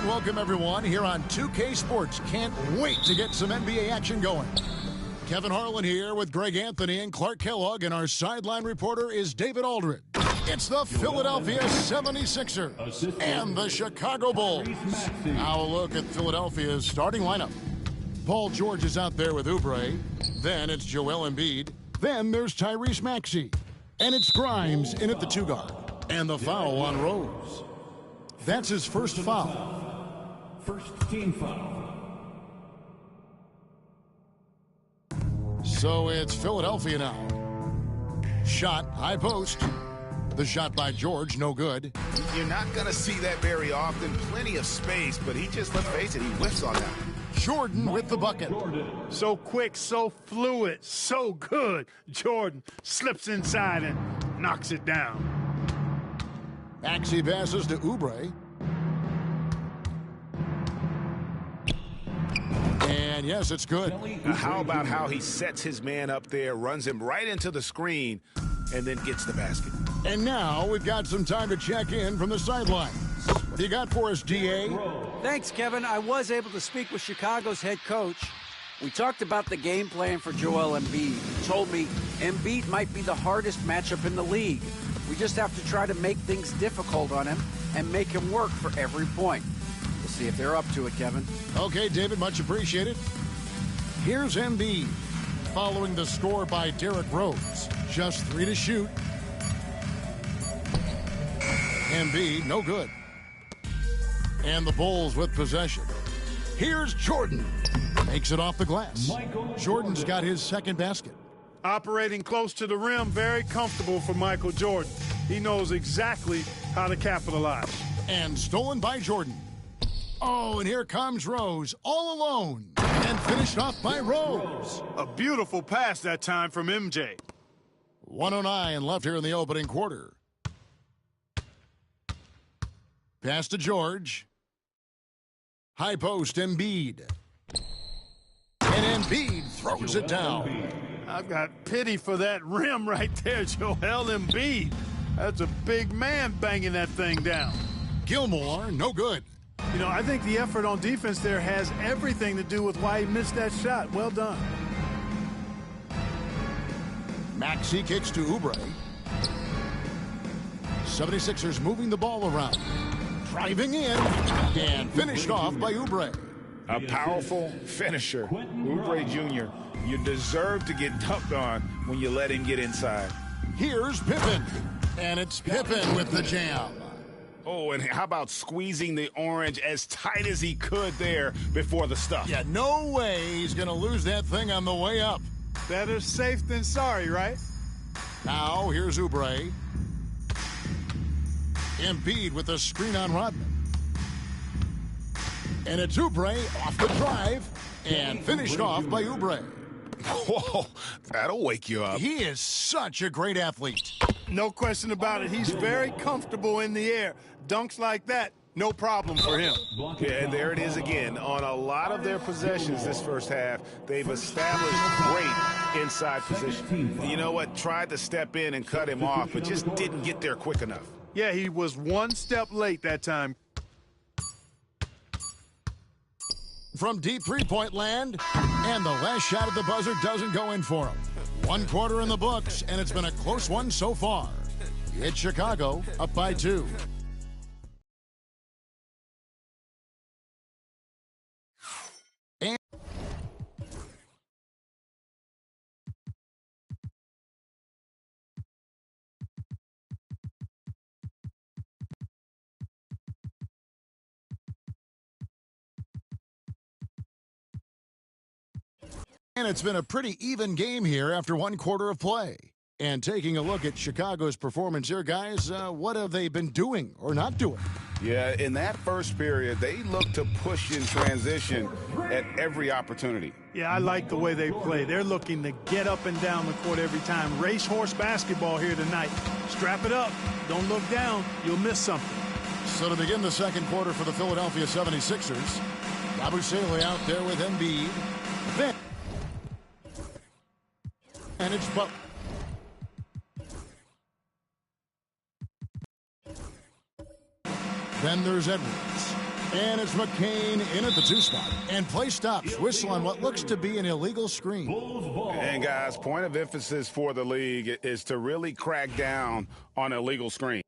Welcome, everyone, here on 2K Sports. Can't wait to get some NBA action going. Kevin Harlan here with Greg Anthony and Clark Kellogg, and our sideline reporter is David Aldridge. It's the Philadelphia 76ers and the Chicago Bulls. Now a look at Philadelphia's starting lineup. Paul George is out there with Oubre. Then it's Joel Embiid. Then there's Tyrese Maxey. And it's Grimes in at the 2-guard. And the foul on Rose. That's his first foul. First team foul. So it's Philadelphia now. Shot, high post. The shot by George, no good. You're not going to see that very often. Plenty of space, but he just, let's face it, he whiffs on that. Jordan with the bucket. So quick, so fluid, so good. Jordan slips inside and knocks it down. Maxey passes to Oubre. And yes, it's good. Now, how about how he sets his man up there, runs him right into the screen, and then gets the basket. And now we've got some time to check in from the sidelines. What do you got for us, DA? Thanks, Kevin. I was able to speak with Chicago's head coach. We talked about the game plan for Joel Embiid. He told me Embiid might be the hardest matchup in the league. We just have to try to make things difficult on him and make him work for every point. We'll see if they're up to it, Kevin. Okay, David, much appreciated. Here's Embiid, following the score by Derrick Rose. Just 3 to shoot. Embiid, no good. And the Bulls with possession. Here's Jordan. Makes it off the glass. Jordan's got his second basket. Operating close to the rim, very comfortable for Michael Jordan. He knows exactly how to capitalize. And stolen by Jordan. Oh, and here comes Rose, all alone. And finished off by Rose. A beautiful pass that time from MJ. 1:09 left here in the opening quarter. Pass to George. High post, Embiid. And Embiid throws it down. I've got pity for that rim right there, Joel Embiid. That's a big man banging that thing down. Gilmore, no good. You know, I think the effort on defense there has everything to do with why he missed that shot. Well done. Maxey kicks to Oubre. 76ers moving the ball around. Driving in and finished off by Oubre. A powerful finisher, Oubre Jr. You deserve to get dunked on when you let him get inside. Here's Pippen. And it's Pippen with the jam. Oh, and how about squeezing the orange as tight as he could there before the stuff? Yeah, no way he's going to lose that thing on the way up. Better safe than sorry, right? Now, here's Oubre. Embiid with the screen on Rodman. And it's Oubre off the drive and finished off by Oubre. Whoa, that'll wake you up. He is such a great athlete. No question about it. He's very comfortable in the air. Dunks like that, no problem for him. Yeah, and there it is again. On a lot of their possessions this first half, they've established great inside position. You know what? Tried to step in and cut him off, but just didn't get there quick enough. Yeah, he was one step late that time. From deep three-point land, and the last shot at the buzzer doesn't go in for him. 1 quarter in the books, and it's been a close one so far. It's Chicago up by 2. And it's been a pretty even game here after 1 quarter of play. And taking a look at Chicago's performance here, guys, what have they been doing or not doing? Yeah, in that first period, they looked to push in transition at every opportunity. Yeah, I like the way they play. They're looking to get up and down the court every time. Racehorse basketball here tonight. Strap it up. Don't look down. You'll miss something. So to begin the second quarter for the Philadelphia 76ers, Yabusele out there with Embiid. And it's Butler. Then there's Edwards. And it's McCain in at the 2 spot. And play stops. Whistle on what looks to be an illegal screen. And, guys, point of emphasis for the league is to really crack down on illegal screen.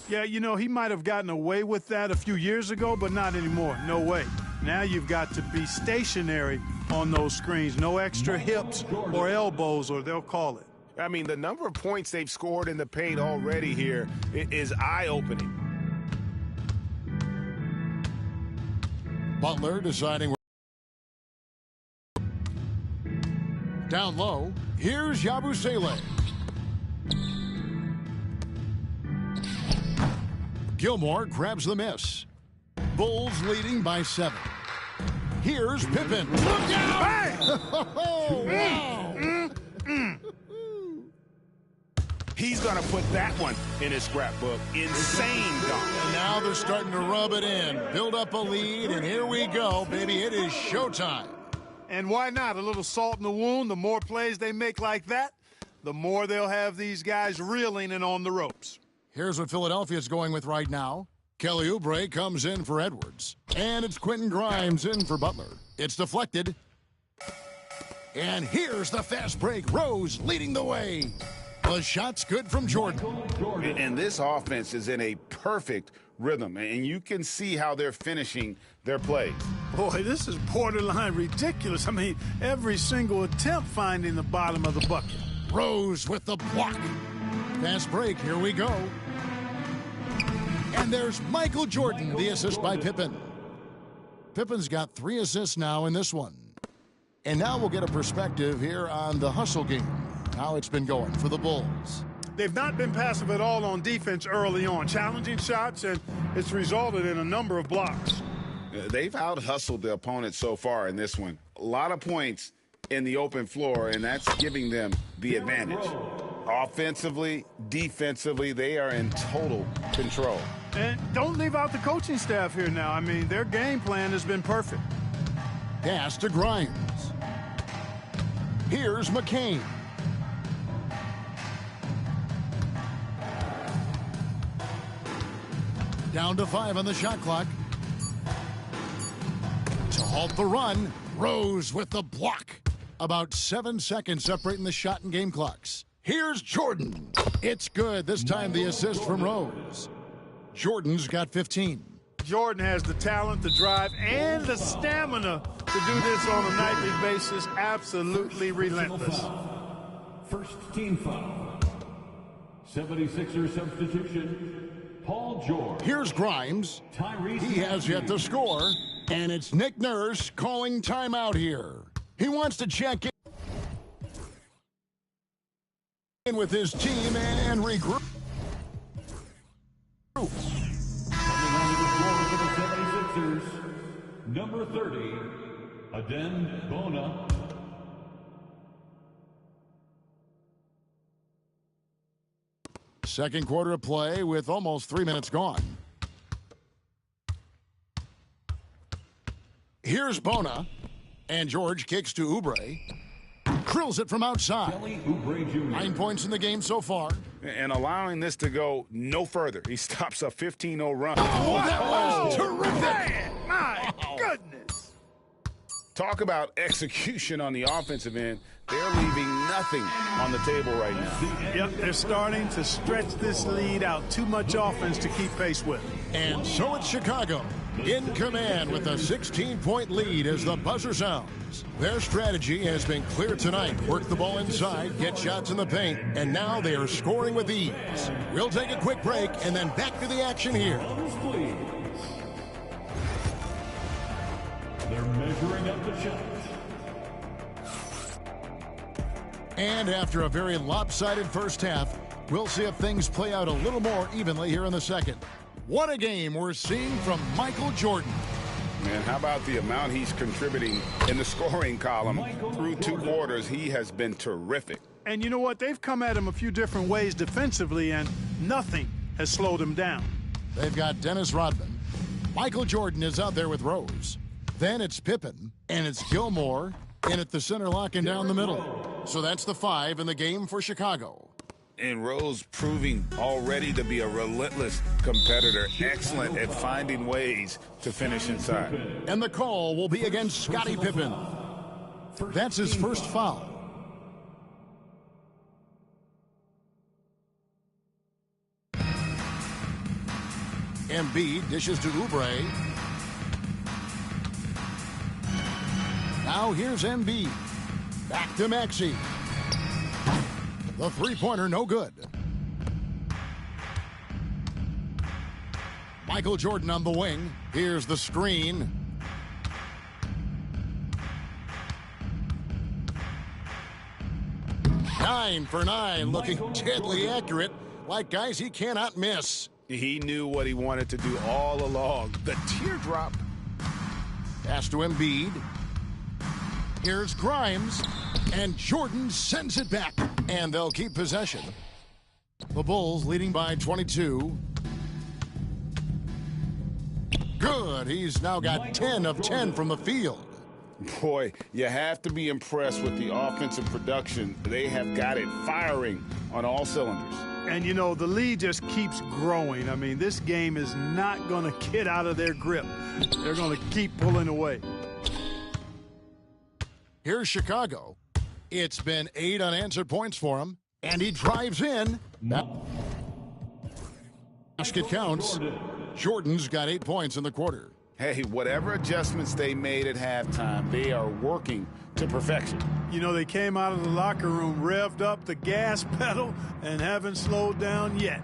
Yeah, you know, he might have gotten away with that a few years ago, but not anymore. No way. Now you've got to be stationary on those screens. No extra hips or elbows, or they'll call it. I mean, the number of points they've scored in the paint already here is eye-opening. Butler deciding. Down low, here's Yabusele. Gilmore grabs the miss. Bulls leading by 7. Here's Pippen. Look out! Wow! He's going to put that one in his scrapbook. Insane dunk. And now they're starting to rub it in. Build up a lead, and here we go, baby. It is showtime. And why not? A little salt in the wound. The more plays they make like that, the more they'll have these guys reeling and on the ropes. Here's what Philadelphia's going with right now. Kelly Oubre comes in for Edwards. And it's Quentin Grimes in for Butler. It's deflected. And here's the fast break. Rose leading the way. The shot's good from Jordan. And this offense is in a perfect rhythm, and you can see how they're finishing their plays. Boy, this is borderline ridiculous. I mean, every single attempt finding the bottom of the bucket. Rose with the block. Fast break, here we go. And there's Michael Jordan, the assist by Pippen. Pippen's got 3 assists now in this one. And now we'll get a perspective here on the hustle game, how it's been going for the Bulls. They've not been passive at all on defense early on. Challenging shots, and it's resulted in a number of blocks. They've out-hustled the opponent so far in this one. A lot of points in the open floor, and that's giving them the advantage. Offensively, defensively, they are in total control. And don't leave out the coaching staff here now. I mean, their game plan has been perfect. Pass to Grimes. Here's McCain. Down to 5 on the shot clock. To halt the run, Rose with the block. About 7 seconds separating the shot and game clocks. Here's Jordan. It's good. This time the assist from Rose. Jordan's got 15. Jordan has the talent, the drive, and the stamina to do this on a nightly basis. Absolutely relentless. First team foul. 76er substitution, Paul George. Here's Grimes. He has yet to score. And it's Nick Nurse calling timeout here. He wants to check in with his team and regroup. Coming onto the floor for the 76ers, number 30, Adem Bona. Second quarter of play with almost 3 minutes gone. Here's Bona. And George kicks to Oubre. Drills it from outside. 9 points in the game so far. And allowing this to go no further. He stops a 15-0 run. Oh, that was terrific. Man, my goodness. Talk about execution on the offensive end. They're leaving nothing on the table right now. Yep, they're starting to stretch this lead out. Too much offense to keep pace with. And so it's Chicago in command with a 16-point lead as the buzzer sounds. Their strategy has been clear tonight. Work the ball inside, get shots in the paint, and now they are scoring with ease. We'll take a quick break and then back to the action here. Measuring up the shot. And after a very lopsided first half, we'll see if things play out a little more evenly here in the second. What a game we're seeing from Michael Jordan. Man, how about the amount he's contributing in the scoring column through 2 quarters? He has been terrific. And you know what? They've come at him a few different ways defensively, and nothing has slowed him down. They've got Dennis Rodman. Michael Jordan is out there with Rose. Then it's Pippen, and it's Gilmore in at the center, locking down the middle. So that's the 5 in the game for Chicago. And Rose proving already to be a relentless competitor, excellent at finding ways to finish inside. And the call will be against Scottie Pippen. That's his first foul. Embiid dishes to Oubre. Now here's Embiid. Back to Maxey. The three-pointer, no good. Michael Jordan on the wing. Here's the screen. Nine for 9, looking deadly accurate, like guys he cannot miss. He knew what he wanted to do all along. The teardrop. Pass to Embiid. Here's Grimes, and Jordan sends it back, and they'll keep possession. The Bulls leading by 22. Good. He's now got 10 of 10 from the field. Boy, you have to be impressed with the offensive production. They have got it firing on all cylinders. And, you know, the lead just keeps growing. I mean, this game is not going to get out of their grip. They're going to keep pulling away. Here's Chicago. It's been 8 unanswered points for him, and he drives in. That basket counts. Jordan's got 8 points in the quarter. Hey, whatever adjustments they made at halftime, they are working to perfection. You know, they came out of the locker room, revved up the gas pedal, and haven't slowed down yet.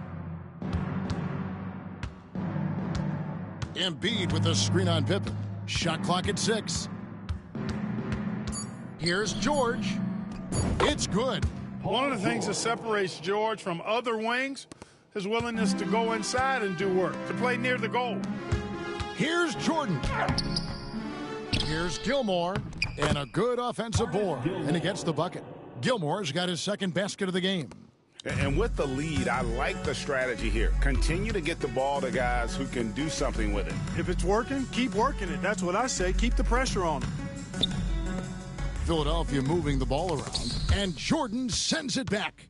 Embiid with the screen on Pippen. Shot clock at 6. Here's George. It's good. One of the things that separates George from other wings, his willingness to go inside and do work, to play near the goal. Here's Jordan. Here's Gilmore, and a good offensive board, and he gets the bucket. Gilmore's got his second basket of the game. And with the lead, I like the strategy here. Continue to get the ball to guys who can do something with it. If it's working, keep working it. That's what I say. Keep the pressure on him. Philadelphia moving the ball around, and Jordan sends it back.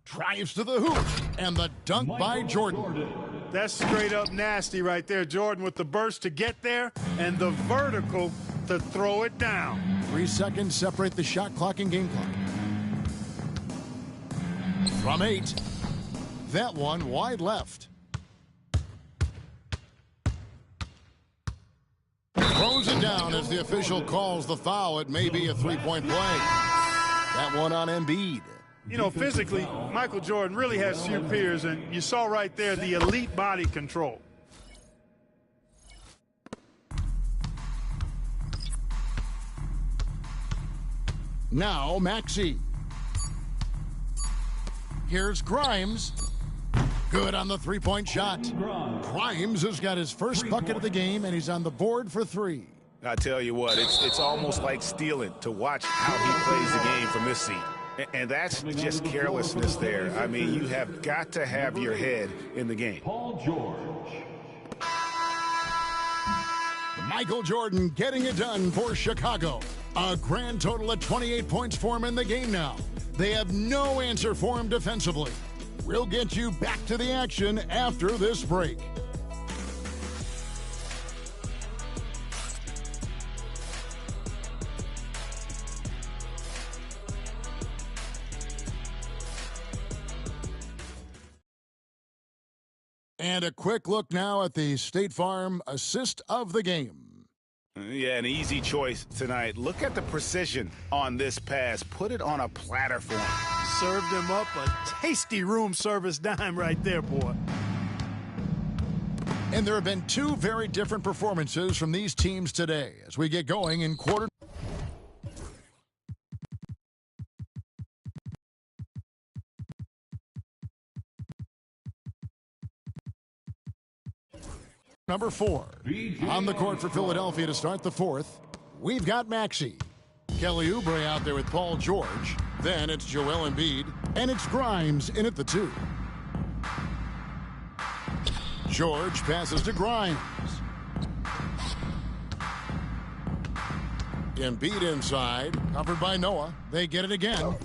Drives to the hoop, and the dunk by Jordan. That's straight up nasty right there. Jordan with the burst to get there and the vertical to throw it down. 3 seconds separate the shot clock and game clock. From 8. That one wide left. Throws it down as the official calls the foul. It may be a three-point play. That one on Embiid. You know, physically, Michael Jordan really has few peers, and you saw right there the elite body control. Now Maxey. Here's Grimes. Good on the three-point shot. Grimes has got his first bucket of the game, and he's on the board for 3. I tell you what, it's almost like stealing to watch how he plays the game from this seat. And that's just carelessness there. I mean, you have got to have your head in the game. Paul George. Michael Jordan getting it done for Chicago. A grand total of 28 points for him in the game now. They have no answer for him defensively. We'll get you back to the action after this break. And a quick look now at the State Farm assist of the game. Yeah, an easy choice tonight. Look at the precision on this pass. Put it on a platter for him. Served him up a tasty room service dime right there, boy. And there have been two very different performances from these teams today as we get going in quarter. Number 4. On the court for Philadelphia to start the fourth, we've got Maxey. Kelly Oubre out there with Paul George. Then it's Joel Embiid. And it's Grimes in at the 2. George passes to Grimes. Embiid inside, covered by Noah. They get it again.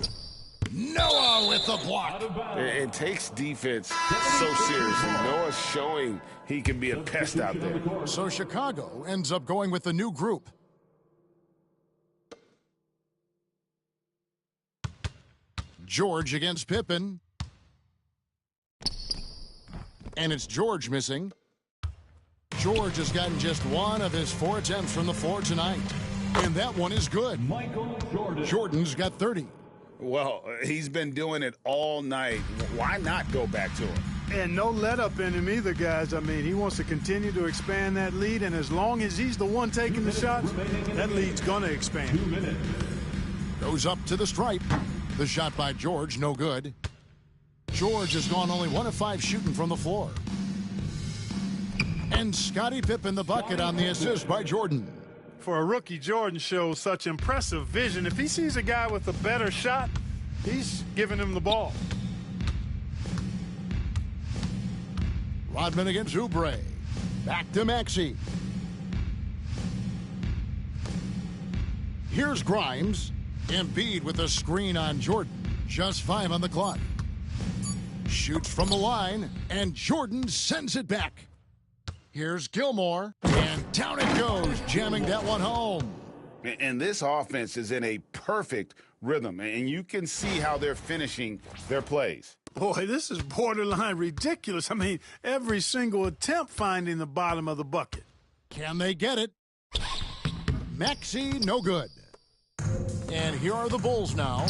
Noah with the block. It takes defense so seriously. Noah's showing he can be a pest out there. So Chicago ends up going with the new group. George against Pippen. And it's George missing. George has gotten just one of his 4 attempts from the floor tonight. And that one is good. Jordan's got 30. Well, he's been doing it all night. Why not go back to him? And no let up in him either, guys. I mean, he wants to continue to expand that lead, and as long as he's the one taking the shots, that lead's going to expand. Goes up to the stripe. The shot by George, no good. George has gone only 1 of 5 shooting from the floor. And Scottie Pippen the bucket on the assist by Jordan. For a rookie, Jordan shows such impressive vision. If he sees a guy with a better shot, he's giving him the ball. Rodman against Oubre. Back to Maxey. Here's Grimes. Embiid with a screen on Jordan. Just 5 on the clock. Shoots from the line, and Jordan sends it back. Here's Gilmore, and down it goes, jamming that one home. And this offense is in a perfect rhythm, and you can see how they're finishing their plays. Boy, this is borderline ridiculous. I mean, every single attempt finding the bottom of the bucket. Can they get it? Maxey, no good. And here are the Bulls now.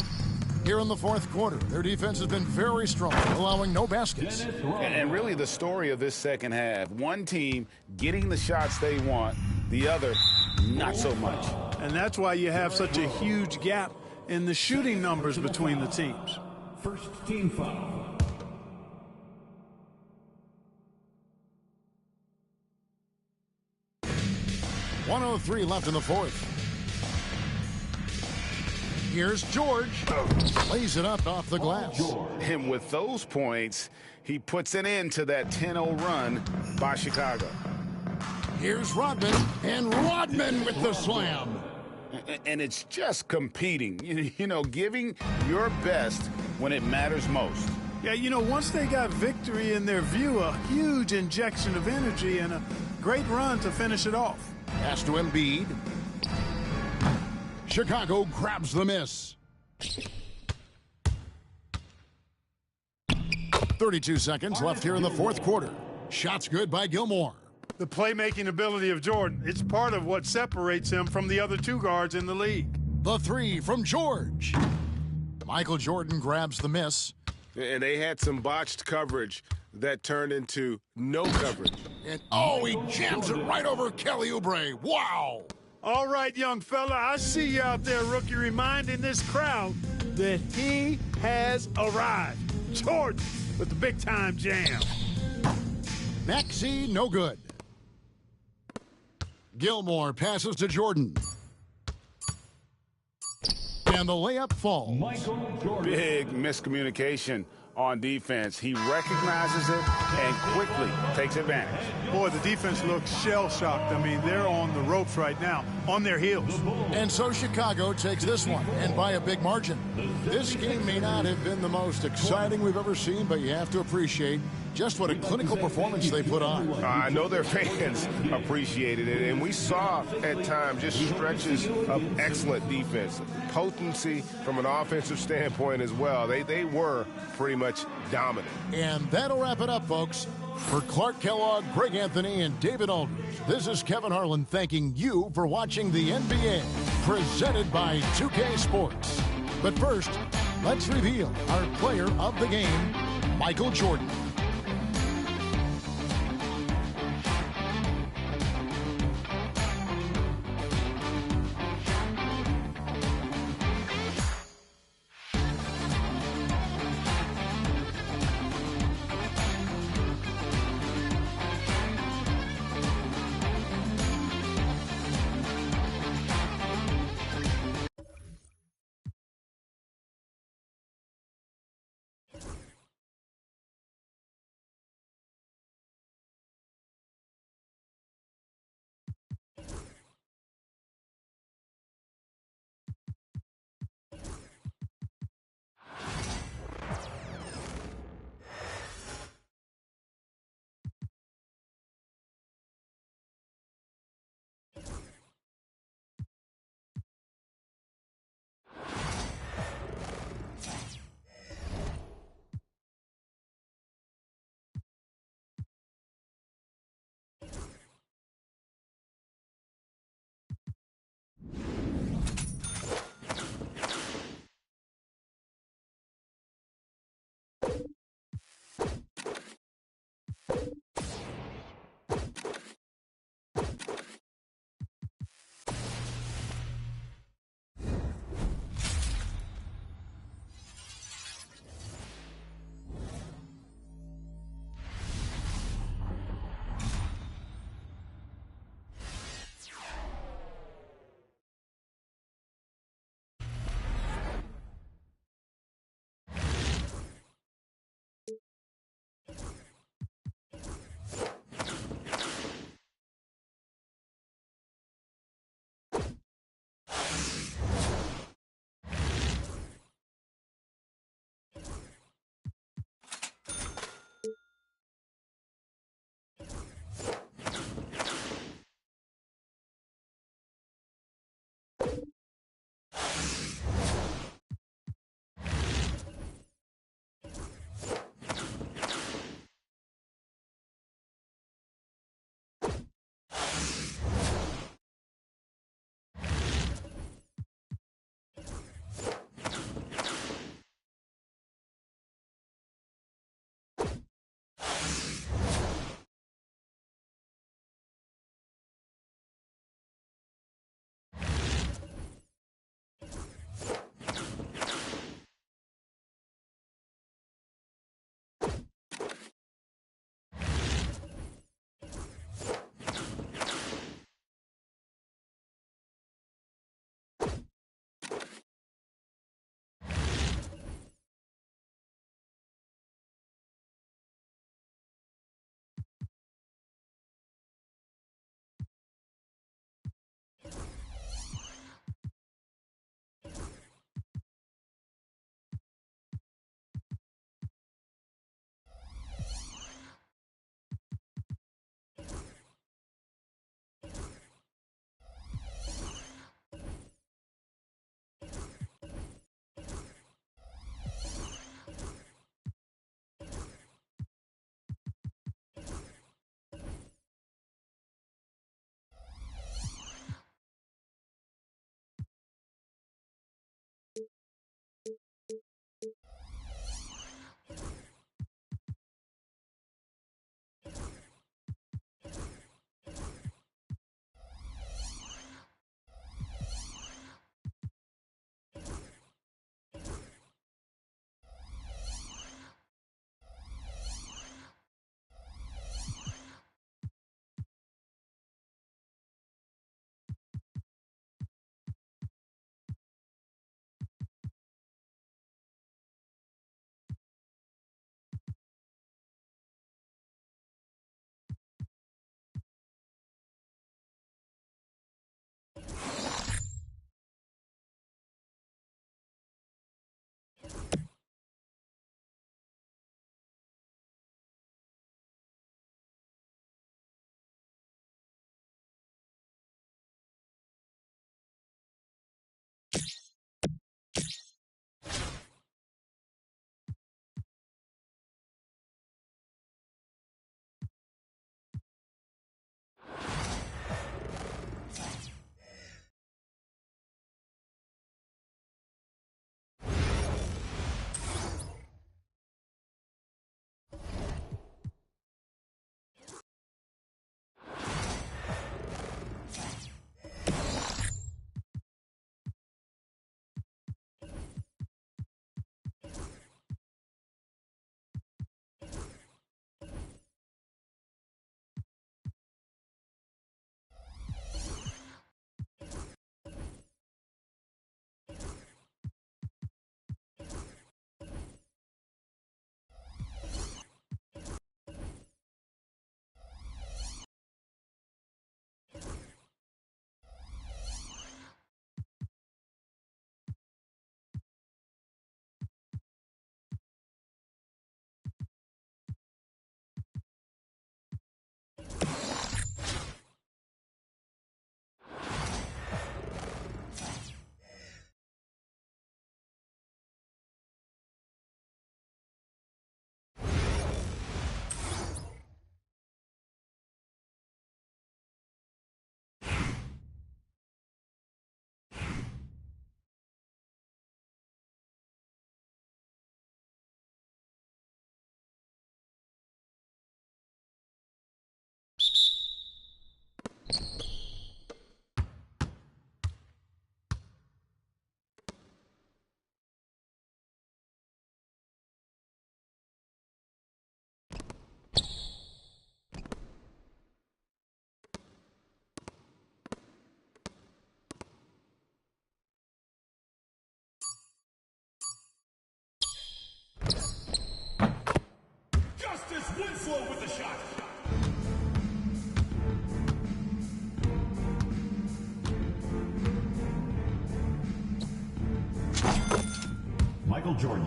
Here in the fourth quarter, their defense has been very strong, allowing no baskets. And really the story of this second half, one team getting the shots they want, the other not so much. And that's why you have such a huge gap in the shooting numbers between the teams. First team foul. .103 left in the fourth. Here's George. Lays it up off the glass. And with those points, he puts an end to that 10-0 run by Chicago. Here's Rodman, and Rodman with the slam. And it's just competing, you know, giving your best when it matters most. Yeah, you know, once they got victory in their view, a huge injection of energy and a great run to finish it off. Pass to Embiid. Chicago grabs the miss. 32 seconds left here in the fourth quarter. Shots good by Gilmore. The playmaking ability of Jordan, it's part of what separates him from the other 2 guards in the league. The 3 from George. Michael Jordan grabs the miss. And they had some botched coverage that turned into no coverage. And oh, he jams it right over Kelly Oubre. Wow. All right, young fella, I see you out there, rookie, reminding this crowd that he has arrived. Jordan with the big-time jam. Maxey, no good. Gilmore passes to Jordan. And the layup falls. Big miscommunication on defense. He recognizes it and quickly takes advantage. Boy, the defense looks shell-shocked. I mean, they're on the ropes right now, on their heels. And so Chicago takes this one, and by a big margin. This game may not have been the most exciting we've ever seen, but you have to appreciate just what a clinical performance they put on. I know their fans appreciated it, and we saw at times just stretches of excellent defense. Potency from an offensive standpoint as well. They were pretty much dominant. And that'll wrap it up, folks. For Clark Kellogg, Greg Anthony, and David Aldridge, this is Kevin Harlan thanking you for watching the NBA, presented by 2K Sports. But first, let's reveal our player of the game, Michael Jordan. Winslow with the shot. Michael Jordan.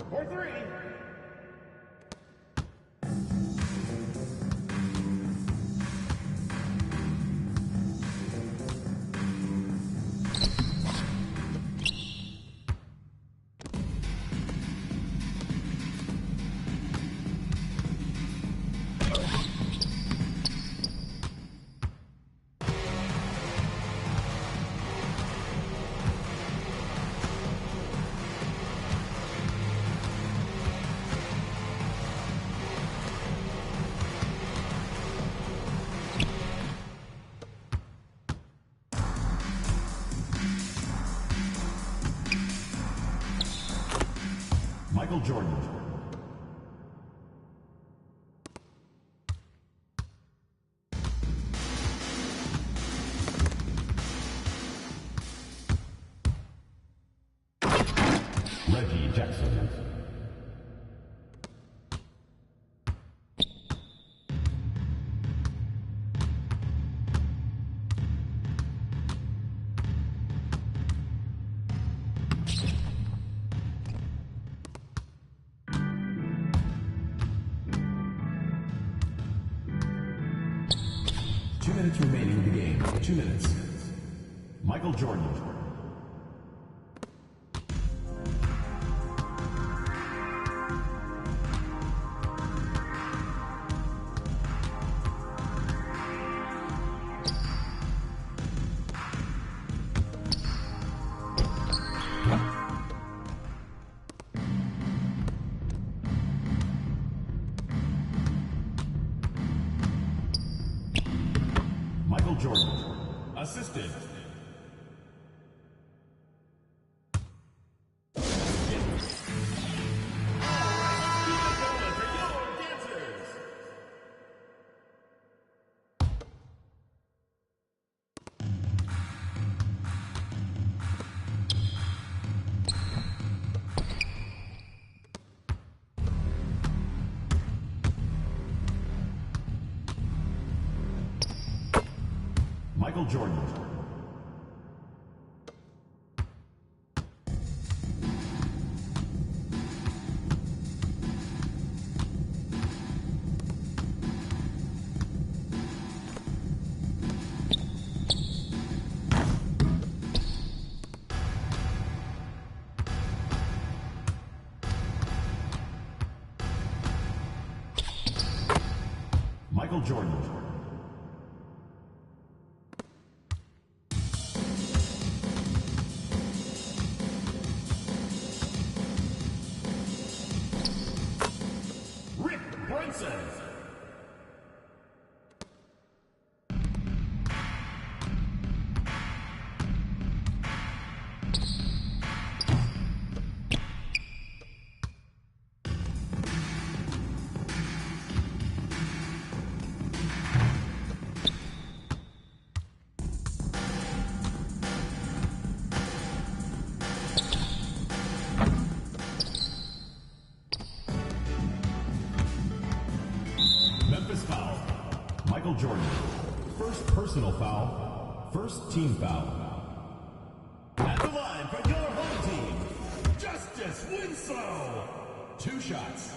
For three. Michael Jordan. Reggie Jackson. Minutes remaining in the game. 2 minutes. Michael Jordan. Michael Jordan. Assisted. Michael Jordan. Michael Jordan. Michael Jordan. First personal foul. First team foul. At the line for your home team, Justice Winslow. 2 shots.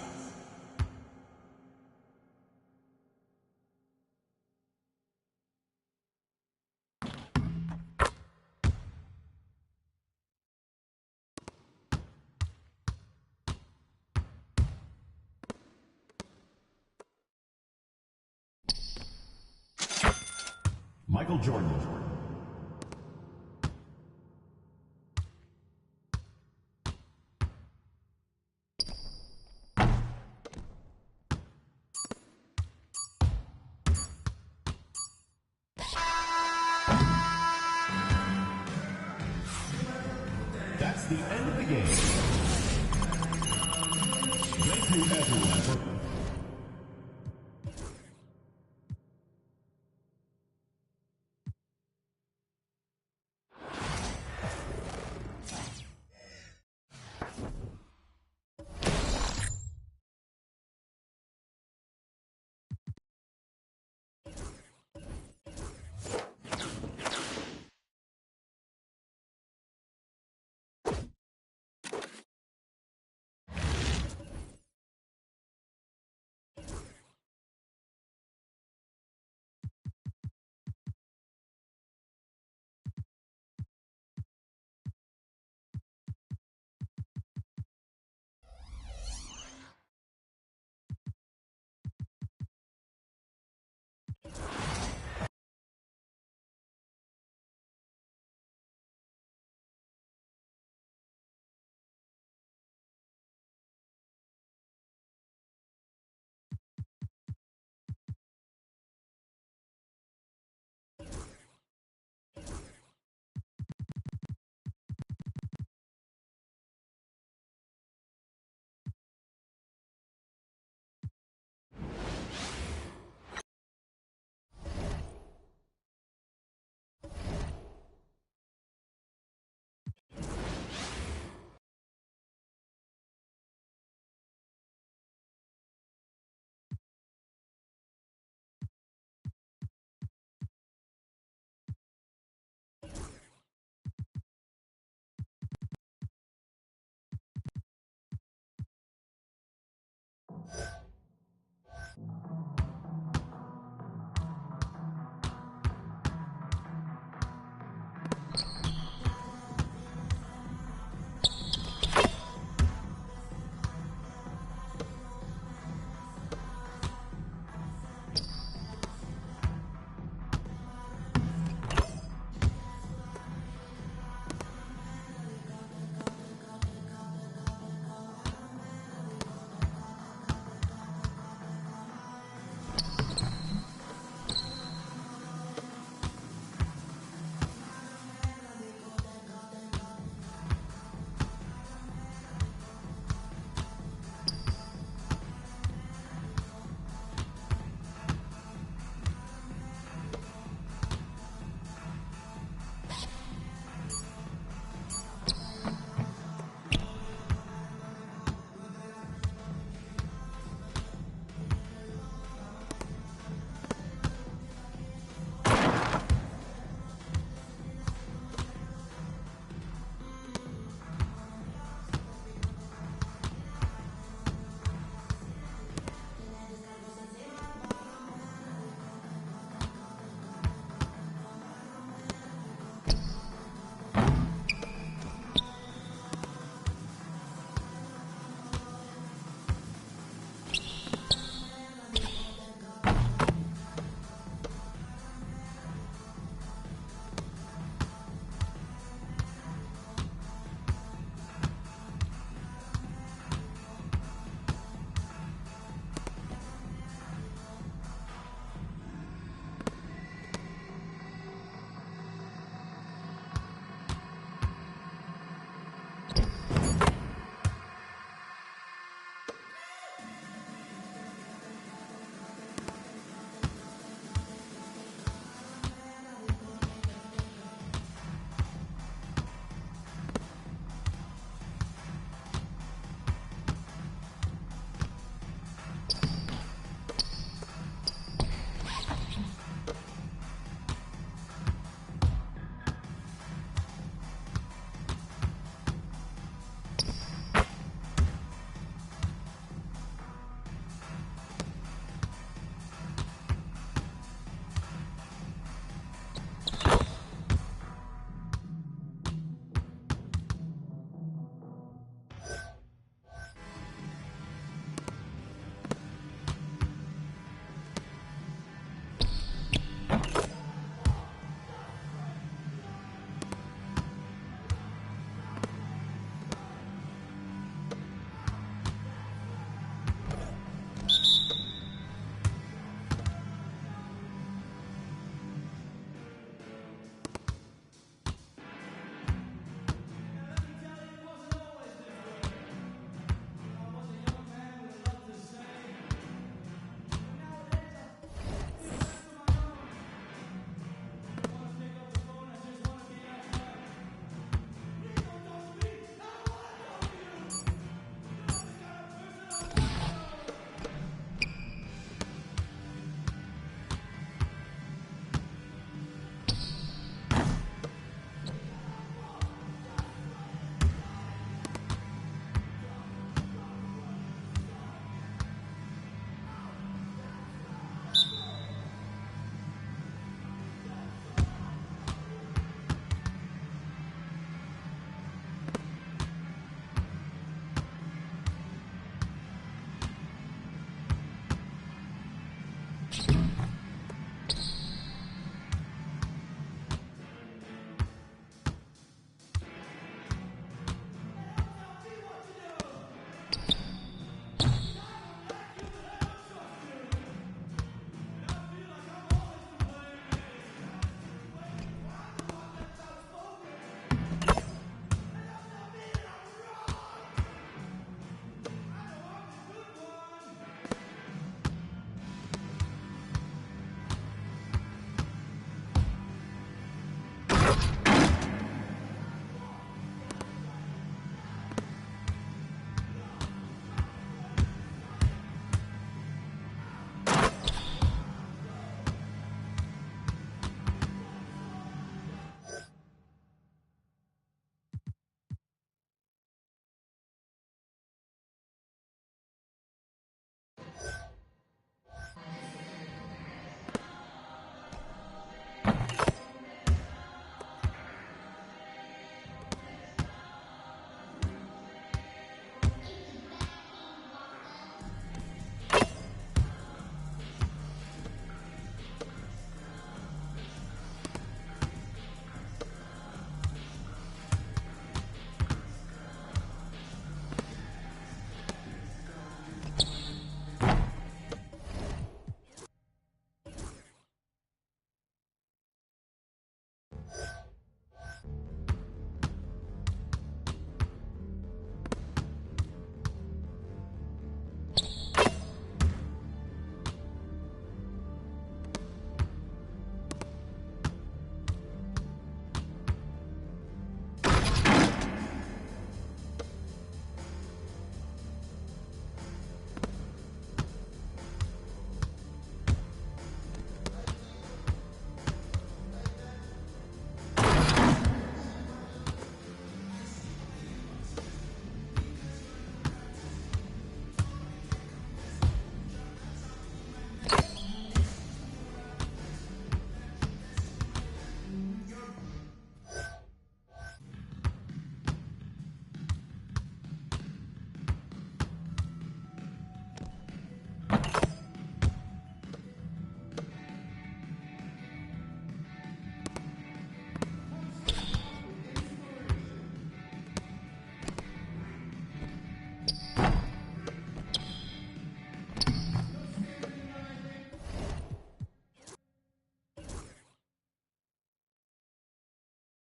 Michael Jordan. That's the end of the game. Thank you, everyone, for